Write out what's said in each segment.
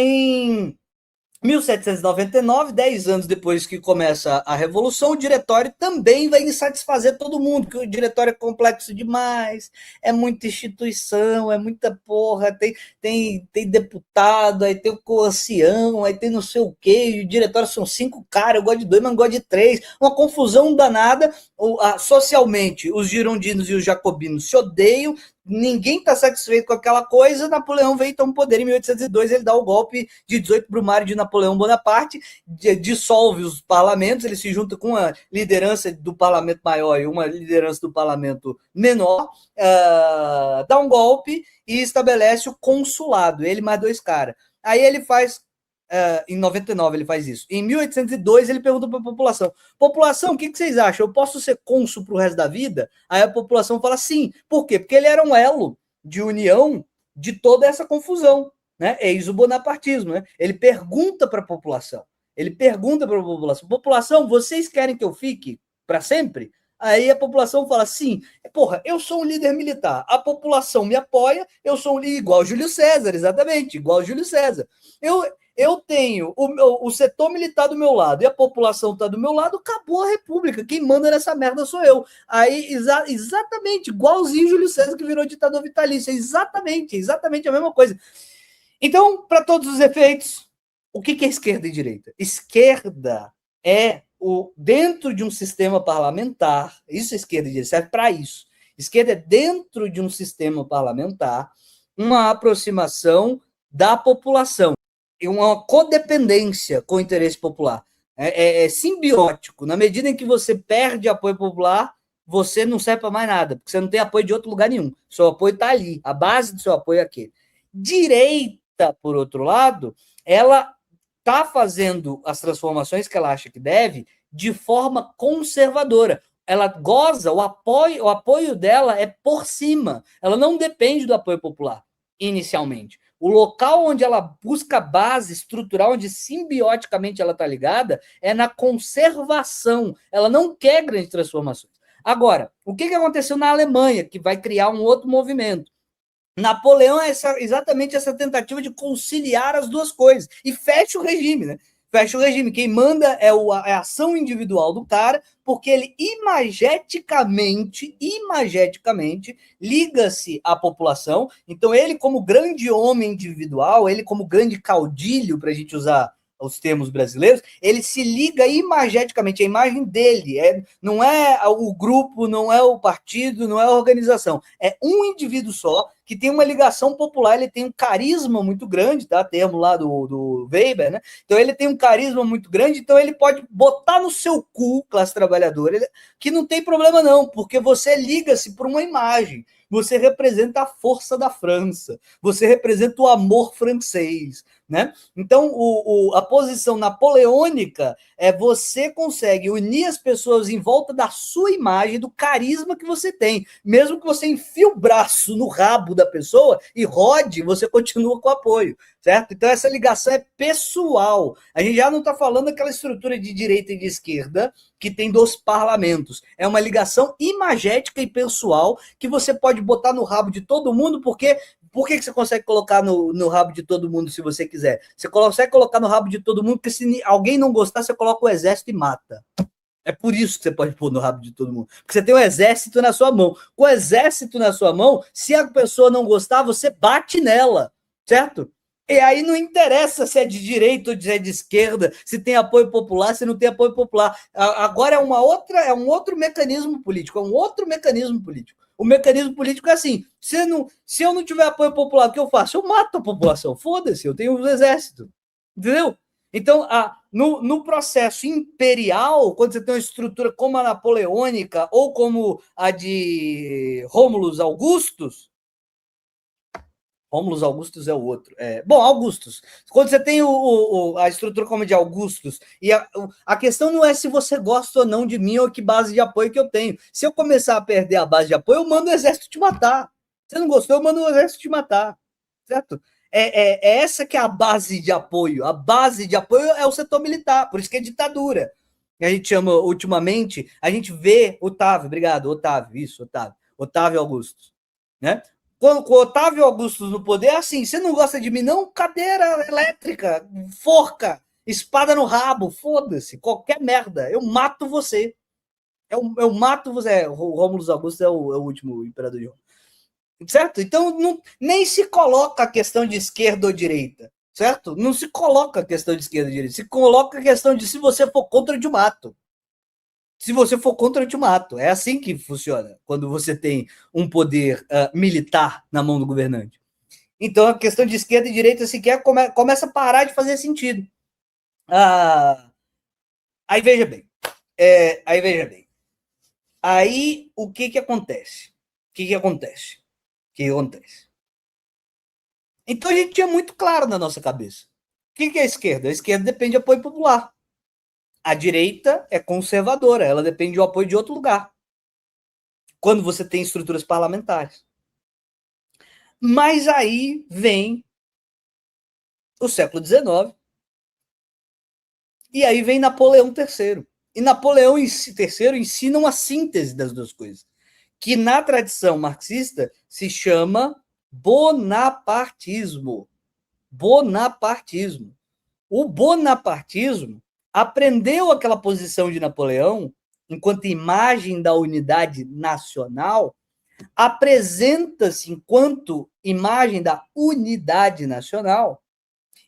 Em 1799, 10 anos depois que começa a Revolução, o diretório também vai insatisfazer todo mundo, porque o diretório é complexo demais, é muita instituição, é muita porra, tem deputado, aí tem o coancião, aí tem não sei o quê, e o diretório são 5 caras, eu gosto de 2, mas não gosto de 3, uma confusão danada. Socialmente, os girondinos e os jacobinos se odeiam, ninguém está satisfeito com aquela coisa. Napoleão veio tomar poder em 1802, ele dá o golpe de 18 Brumário de Napoleão Bonaparte, dissolve os parlamentos, ele se junta com a liderança do parlamento maior e uma liderança do parlamento menor, dá um golpe e estabelece o consulado, ele mais 2 caras. Aí ele faz, em 99 ele faz isso. Em 1802 ele pergunta para a população: população, o que vocês acham? Eu posso ser cônsul para o resto da vida? Aí a população fala sim. Por quê? Porque ele era um elo de união de toda essa confusão, né? Eis o bonapartismo, né? Ele pergunta para a população. População, vocês querem que eu fique para sempre? Aí a população fala: sim, porra, eu sou um líder militar, a população me apoia, eu sou um líder igual Júlio César, exatamente, igual Júlio César. Eu tenho o setor militar do meu lado e a população está do meu lado, acabou a república. Quem manda nessa merda sou eu. Aí, exatamente, igualzinho Júlio César que virou ditador vitalício. Exatamente a mesma coisa. Então, para todos os efeitos, o que é esquerda e direita? Esquerda é dentro de um sistema parlamentar, isso é esquerda e direita, serve para isso. Esquerda é dentro de um sistema parlamentar, uma aproximação da população, uma codependência com o interesse popular. É simbiótico. Na medida em que você perde apoio popular, você não serve para mais nada, porque você não tem apoio de outro lugar nenhum. Seu apoio está ali, a base do seu apoio é aquele. Direita, por outro lado, ela está fazendo as transformações que ela acha que deve de forma conservadora. Ela goza, o apoio dela é por cima. Ela não depende do apoio popular, inicialmente. O local onde ela busca base estrutural, onde simbioticamente ela está ligada, é na conservação. Ela não quer grandes transformações. Agora, o que aconteceu na Alemanha, que vai criar um outro movimento? Napoleão é exatamente essa tentativa de conciliar as duas coisas e fecha o regime, né? Fecha o regime. Quem manda é a ação individual do cara, porque ele imageticamente liga-se à população. Então, ele, como grande homem individual, ele, como grande caudilho, para a gente usar os termos brasileiros, ele se liga imageticamente, a imagem dele, não é o grupo, não é o partido, não é a organização, é um indivíduo só, que tem uma ligação popular, ele tem um carisma muito grande, tá? Termo lá do Weber, né? Então ele tem um carisma muito grande, então ele pode botar no seu cu, classe trabalhadora, que não tem problema não, porque você liga-se por uma imagem, você representa a força da França, você representa o amor francês, né? Então, a posição napoleônica é você consegue unir as pessoas em volta da sua imagem, do carisma que você tem. Mesmo que você enfie o braço no rabo da pessoa e rode, você continua com apoio, certo? Então, essa ligação é pessoal. A gente já não está falando daquela estrutura de direita e de esquerda que tem dos parlamentos. É uma ligação imagética e pessoal que você pode botar no rabo de todo mundo, porque por que você consegue colocar no rabo de todo mundo se você quiser? Você consegue colocar no rabo de todo mundo, porque se alguém não gostar, você coloca o exército e mata. É por isso que você pode pôr no rabo de todo mundo. Porque você tem o exército na sua mão. Com o exército na sua mão, se a pessoa não gostar, você bate nela, certo? E aí não interessa se é de direita ou se é de esquerda, se tem apoio popular, se não tem apoio popular. Agora é um outro mecanismo político, O mecanismo político é assim: se eu não tiver apoio popular, o que eu faço? Eu mato a população. Foda-se, eu tenho o exército. Entendeu? Então, no processo imperial, quando você tem uma estrutura como a napoleônica ou como a de Rômulus Augustus é o outro. Bom, Augustus. Quando você tem a estrutura como a de Augustus, e a questão não é se você gosta ou não de mim ou que base de apoio que eu tenho. Se eu começar a perder a base de apoio, eu mando o exército te matar. Se você não gostou, eu mando o exército te matar. Certo? Essa que é a base de apoio. A base de apoio é o setor militar, por isso que é ditadura. A gente chama, ultimamente, a gente vê Otávio, obrigado, Otávio, isso, Otávio Augusto, né? quando com o Otávio Augusto no poder, assim, você não gosta de mim, não? Cadeira elétrica, forca, espada no rabo, foda-se, qualquer merda, eu mato você. Eu mato você. O Rômulo Augusto é o último imperador de Roma. Certo? Então, não, nem se coloca a questão de esquerda ou direita. Certo? Não se coloca a questão de esquerda ou direita. Se coloca a questão de se você for contra, eu te mato. Se você for contra, eu te mato. É assim que funciona quando você tem um poder militar na mão do governante. Então, a questão de esquerda e direita sequer começa a parar de fazer sentido. Aí veja bem. Aí veja bem. Aí o que acontece? O que acontece? O que acontece? Então a gente tinha muito claro na nossa cabeça. O que é a esquerda? A esquerda depende de apoio popular. A direita é conservadora, ela depende do apoio de outro lugar. Quando você tem estruturas parlamentares. Mas aí vem o século XIX. E aí vem Napoleão III. E Napoleão III ensina uma síntese das duas coisas, que na tradição marxista se chama bonapartismo. Bonapartismo. O bonapartismo aprendeu aquela posição de Napoleão, enquanto imagem da unidade nacional, apresenta-se enquanto imagem da unidade nacional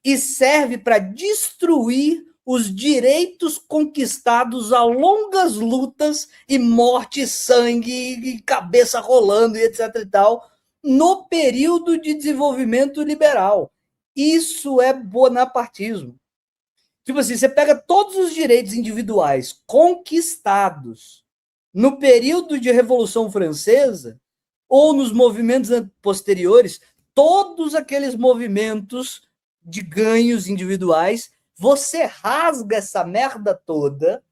e serve para destruir os direitos conquistados a longas lutas e morte, sangue, e cabeça rolando e etc e tal, no período de desenvolvimento liberal. Isso é bonapartismo. Tipo assim, você pega todos os direitos individuais conquistados no período de Revolução Francesa ou nos movimentos posteriores, todos aqueles movimentos de ganhos individuais, você rasga essa merda toda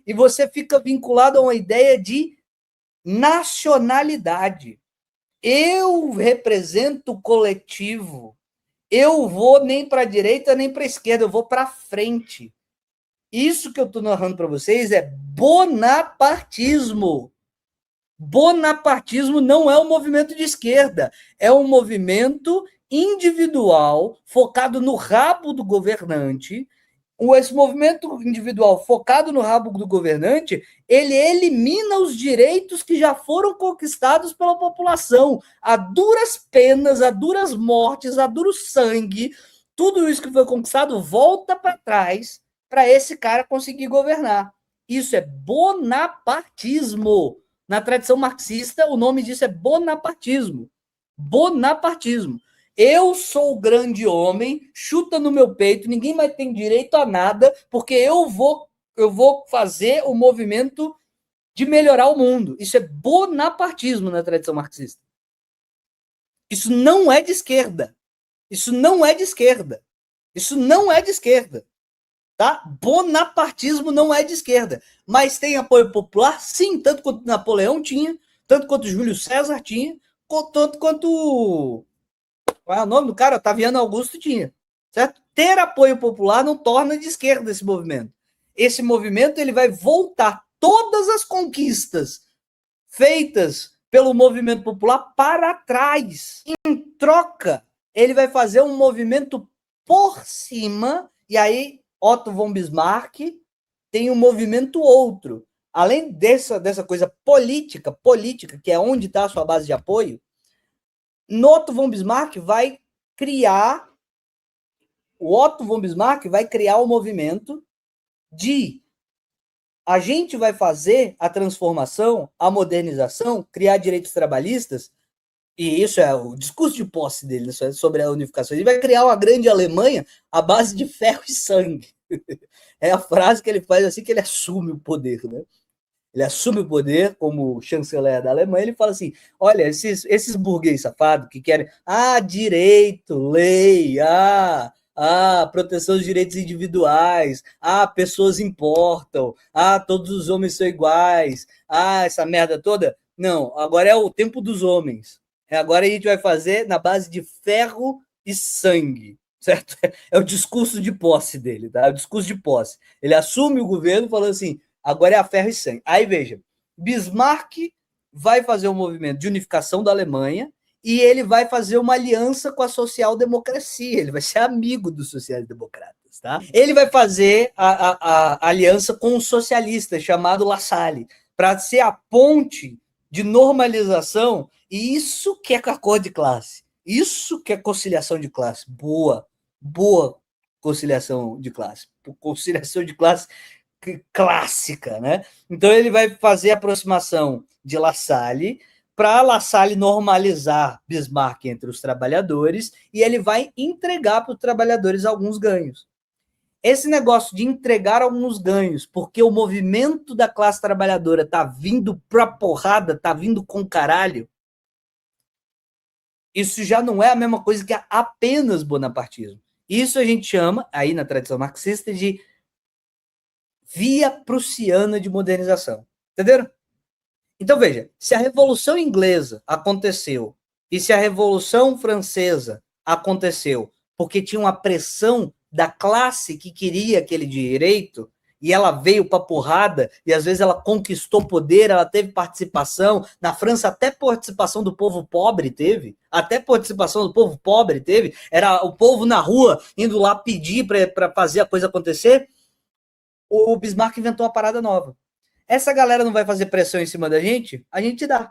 e você fica vinculado a uma ideia de nacionalidade. Eu represento o coletivo. Eu vou nem para a direita nem para a esquerda, eu vou para frente. Isso que eu estou narrando para vocês é bonapartismo. Bonapartismo não é um movimento de esquerda, é um movimento individual focado no rabo do governante. Esse movimento individual focado no rabo do governante, ele elimina os direitos que já foram conquistados pela população, a duras penas, a duras mortes, a duro sangue. Tudo isso que foi conquistado volta para trás para esse cara conseguir governar. Isso é bonapartismo. Na tradição marxista, o nome disso é bonapartismo. Bonapartismo. Eu sou o grande homem, chuta no meu peito, ninguém mais tem direito a nada, porque eu vou fazer o movimento de melhorar o mundo. Isso é bonapartismo na tradição marxista. Isso não é de esquerda. Isso não é de esquerda. Isso não é de esquerda. Tá? Bonapartismo não é de esquerda, mas tem apoio popular, sim, tanto quanto Napoleão tinha, tanto quanto Júlio César tinha, tanto quanto qual é o nome do cara? Otaviano Augusto tinha, certo? Ter apoio popular não torna de esquerda esse movimento. Esse movimento ele vai voltar todas as conquistas feitas pelo movimento popular para trás. Em troca, ele vai fazer um movimento por cima, e aí Otto von Bismarck tem um movimento outro. Além dessa coisa política, que é onde está a sua base de apoio, Otto von Bismarck vai criar um movimento de a gente vai fazer a transformação, a modernização, criar direitos trabalhistas, e isso é o discurso de posse dele sobre a unificação. Ele vai criar uma grande Alemanha à base de ferro e sangue. É a frase que ele faz assim que ele assume o poder, né? Ele assume o poder como chanceler da Alemanha, ele fala assim, olha, esses burguês safados que querem, direito, lei, proteção dos direitos individuais, pessoas importam, todos os homens são iguais, essa merda toda. Não, agora é o tempo dos homens. Agora a gente vai fazer na base de ferro e sangue, certo? É o discurso de posse dele, tá? É o discurso de posse. Ele assume o governo falando assim, agora é a ferro e sangue. Aí veja, Bismarck vai fazer um movimento de unificação da Alemanha e ele vai fazer uma aliança com a social-democracia, ele vai ser amigo dos sociais-democratas, tá? Ele vai fazer a aliança com um socialista chamado La Salle, para ser a ponte de normalização, e isso que é acordo de classe, isso que é conciliação de classe, boa conciliação de classe clássica, né? Então ele vai fazer a aproximação de La Salle para La Salle normalizar Bismarck entre os trabalhadores e ele vai entregar para os trabalhadores alguns ganhos. Esse negócio de entregar alguns ganhos, porque o movimento da classe trabalhadora tá vindo pra porrada, tá vindo com caralho, isso já não é a mesma coisa que apenas bonapartismo. Isso a gente chama, aí na tradição marxista, de via prussiana de modernização. Entenderam? Então, veja, se a Revolução Inglesa aconteceu e se a Revolução Francesa aconteceu porque tinha uma pressão da classe que queria aquele direito e ela veio para porrada e às vezes ela conquistou poder, ela teve participação. Na França até participação do povo pobre teve, era o povo na rua indo lá pedir para fazer a coisa acontecer. O Bismarck inventou uma parada nova. Essa galera não vai fazer pressão em cima da gente? A gente dá.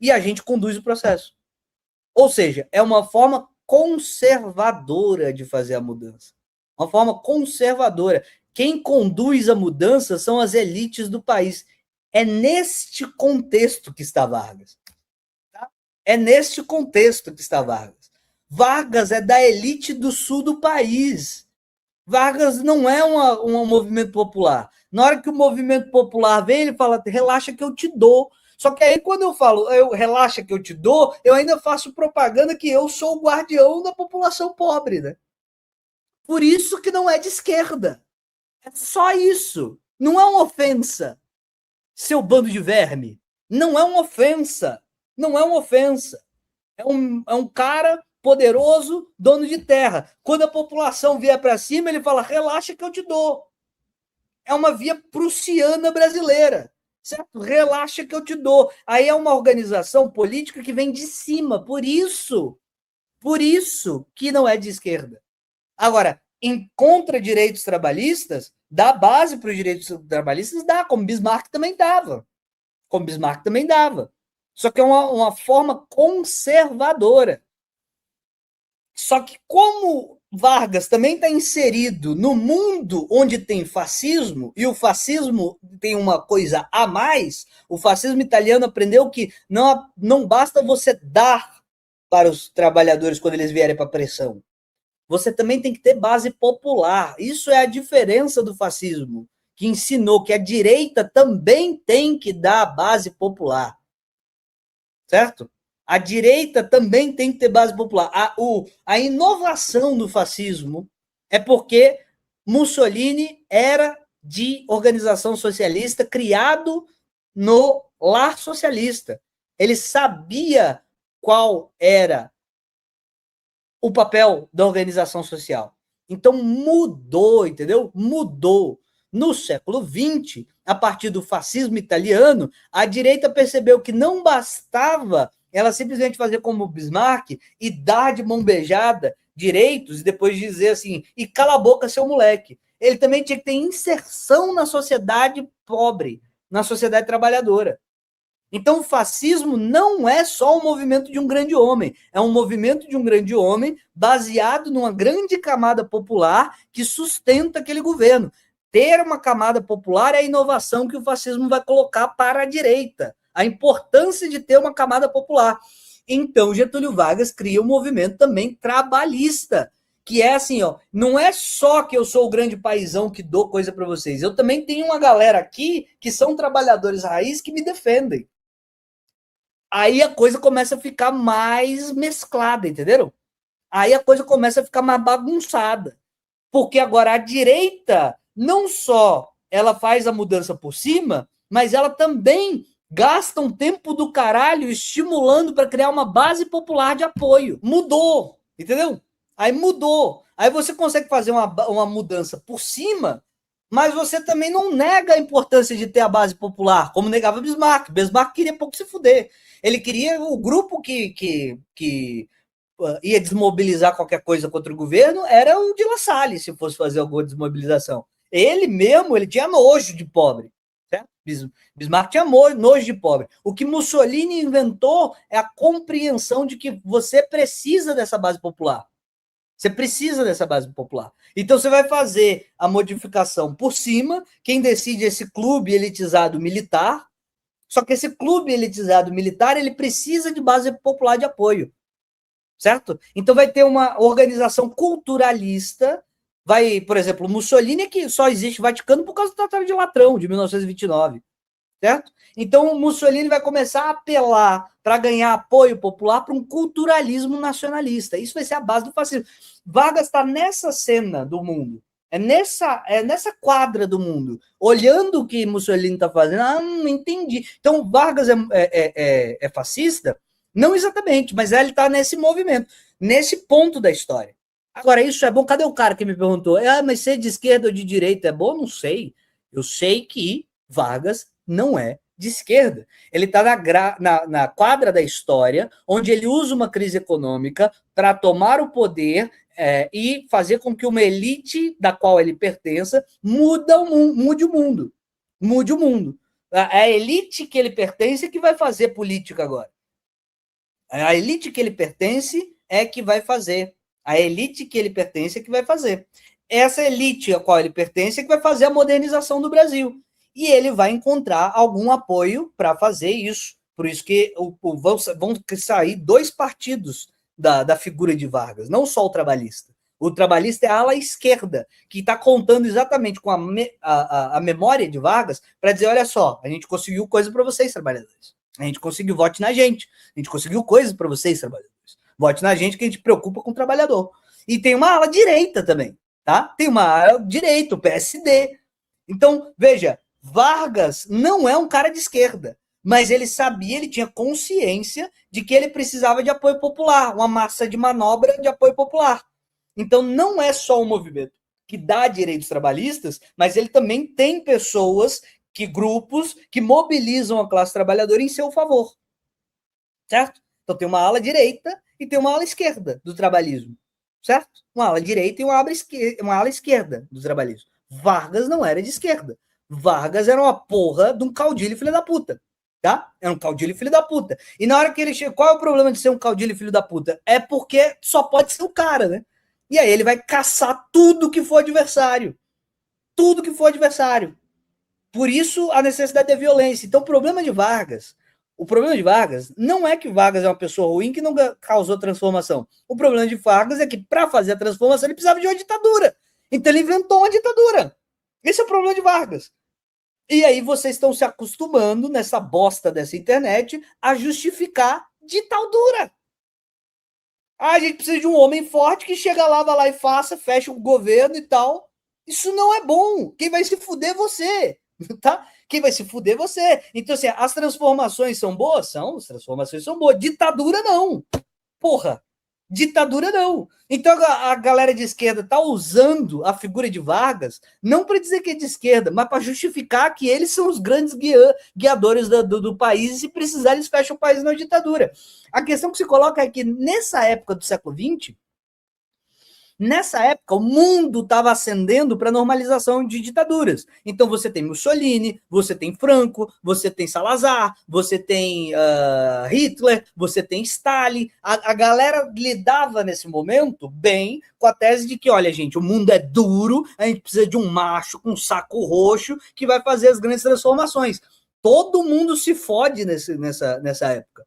E a gente conduz o processo. Ou seja, é uma forma conservadora de fazer a mudança. Uma forma conservadora. Quem conduz a mudança são as elites do país. É neste contexto que está Vargas. Tá? É neste contexto que está Vargas. Vargas é da elite do sul do país. Vargas não é um movimento popular. Na hora que o movimento popular vem, ele fala, relaxa que eu te dou. Só que aí quando eu falo, relaxa que eu te dou, eu ainda faço propaganda que eu sou o guardião da população pobre, né? Por isso que não é de esquerda. É só isso. Não é uma ofensa. Seu bando de verme. Não é uma ofensa. Não é uma ofensa. É um cara poderoso, dono de terra. Quando a população vier para cima, ele fala, relaxa que eu te dou. É uma via prussiana brasileira. Certo? Relaxa que eu te dou. Aí é uma organização política que vem de cima. Por isso que não é de esquerda. Agora, encontra direitos trabalhistas, dá base para os direitos trabalhistas, dá, como Bismarck também dava. Só que é uma forma conservadora. Só que como Vargas também está inserido no mundo onde tem fascismo, e o fascismo tem uma coisa a mais, o fascismo italiano aprendeu que não basta você dar para os trabalhadores quando eles vierem para a pressão. Você também tem que ter base popular. Isso é a diferença do fascismo, que ensinou que a direita também tem que dar a base popular. Certo? A direita também tem que ter base popular. A inovação do fascismo é porque Mussolini era de organização socialista, criado no lar socialista. Ele sabia qual era o papel da organização social. Então mudou, entendeu? Mudou. No século XX, a partir do fascismo italiano, a direita percebeu que não bastava ela simplesmente fazer como Bismarck e dar de mão beijada direitos e depois dizer assim, e cala a boca, seu moleque. Ele também tinha que ter inserção na sociedade pobre, na sociedade trabalhadora. Então o fascismo não é só um movimento de um grande homem, é um movimento de um grande homem baseado numa grande camada popular que sustenta aquele governo. Ter uma camada popular é a inovação que o fascismo vai colocar para a direita. A importância de ter uma camada popular. Então, Getúlio Vargas cria um movimento também trabalhista, que é assim, ó, não é só que eu sou o grande paizão que dou coisa para vocês, eu também tenho uma galera aqui que são trabalhadores raiz que me defendem. Aí a coisa começa a ficar mais mesclada, entenderam? Aí a coisa começa a ficar mais bagunçada. Porque agora a direita, não só ela faz a mudança por cima, mas ela também gasta um tempo do caralho estimulando para criar uma base popular de apoio. Mudou, entendeu? Aí mudou. Aí você consegue fazer uma mudança por cima Mas você também não nega a importância de ter a base popular, como negava Bismarck. Bismarck queria pouco se fuder. Ele queria o grupo que ia desmobilizar qualquer coisa contra o governo, era o de La Salle, se fosse fazer alguma desmobilização. Ele mesmo, ele tinha nojo de pobre. Certo? Bismarck tinha nojo de pobre. O que Mussolini inventou é a compreensão de que você precisa dessa base popular. Você precisa dessa base popular. Então você vai fazer a modificação por cima, quem decide é esse clube elitizado militar, só que esse clube elitizado militar, ele precisa de base popular de apoio. Certo? Então vai ter uma organização culturalista, vai, por exemplo, Mussolini, que só existe Vaticano por causa do Tratado de Latrão, de 1929. Certo? Então o Mussolini vai começar a apelar para ganhar apoio popular para um culturalismo nacionalista. Isso vai ser a base do fascismo. Vargas está nessa cena do mundo, é nessa quadra do mundo, olhando o que Mussolini está fazendo. Não entendi. Então Vargas é fascista? Não exatamente, mas ele está nesse movimento, nesse ponto da história. Agora, isso é bom? Cadê o cara que me perguntou? Mas ser de esquerda ou de direita é bom? Não sei. Eu sei que Vargas não é de esquerda. Ele está na quadra da história, onde ele usa uma crise econômica para tomar o poder e fazer com que uma elite da qual ele pertença mude o mundo. Mude o mundo. A elite que ele pertence é que vai fazer política agora. A elite que ele pertence é que vai fazer. A elite que ele pertence é que vai fazer. Essa elite a qual ele pertence é que vai fazer a modernização do Brasil. E ele vai encontrar algum apoio para fazer isso. Por isso que vão sair dois partidos da figura de Vargas, não só o trabalhista. O trabalhista é a ala esquerda, que está contando exatamente com a memória de Vargas para dizer, olha só, a gente conseguiu coisa para vocês, trabalhadores. A gente conseguiu, vote na gente. A gente conseguiu coisas para vocês, trabalhadores. Vote na gente que a gente preocupa com o trabalhador. E tem uma ala direita também, tá? Tem uma ala direita, o PSD. Então, veja, Vargas não é um cara de esquerda, mas ele sabia, ele tinha consciência de que ele precisava de apoio popular, uma massa de manobra de apoio popular. Então, não é só um movimento que dá direitos trabalhistas, mas ele também tem pessoas, grupos que mobilizam a classe trabalhadora em seu favor. Certo? Então, tem uma ala direita e tem uma ala esquerda do trabalhismo. Certo? Uma ala direita e uma ala esquerda do trabalhismo. Vargas não era de esquerda. Vargas era uma porra de um caudilho filho da puta. Tá? Era um caudilho filho da puta. E na hora que ele chega, qual é o problema de ser um caudilho filho da puta? É porque só pode ser o cara, né? E aí ele vai caçar tudo que for adversário. Tudo que for adversário. Por isso a necessidade da violência. Então o problema de Vargas não é que Vargas é uma pessoa ruim que não causou transformação. O problema de Vargas é que para fazer a transformação ele precisava de uma ditadura. Então ele inventou uma ditadura. Esse é o problema de Vargas. E aí vocês estão se acostumando nessa bosta dessa internet a justificar ditadura. A gente precisa de um homem forte que chega lá, vai lá e faça, fecha o governo e tal. Isso não é bom. Quem vai se fuder é você. Tá? Quem vai se fuder é você. Então, assim, as transformações são boas? São, as transformações são boas. Ditadura não. Porra. Ditadura não. Então a galera de esquerda tá usando a figura de Vargas não para dizer que é de esquerda, mas para justificar que eles são os grandes guiadores do país e se precisar eles fecham o país na ditadura. A questão que se coloca é que nessa época do século XX, nessa época, o mundo estava ascendendo para a normalização de ditaduras. Então você tem Mussolini, você tem Franco, você tem Salazar, você tem Hitler, você tem Stalin. A galera lidava nesse momento bem com a tese de que, olha, gente, o mundo é duro, a gente precisa de um macho com um saco roxo que vai fazer as grandes transformações. Todo mundo se fode nessa época.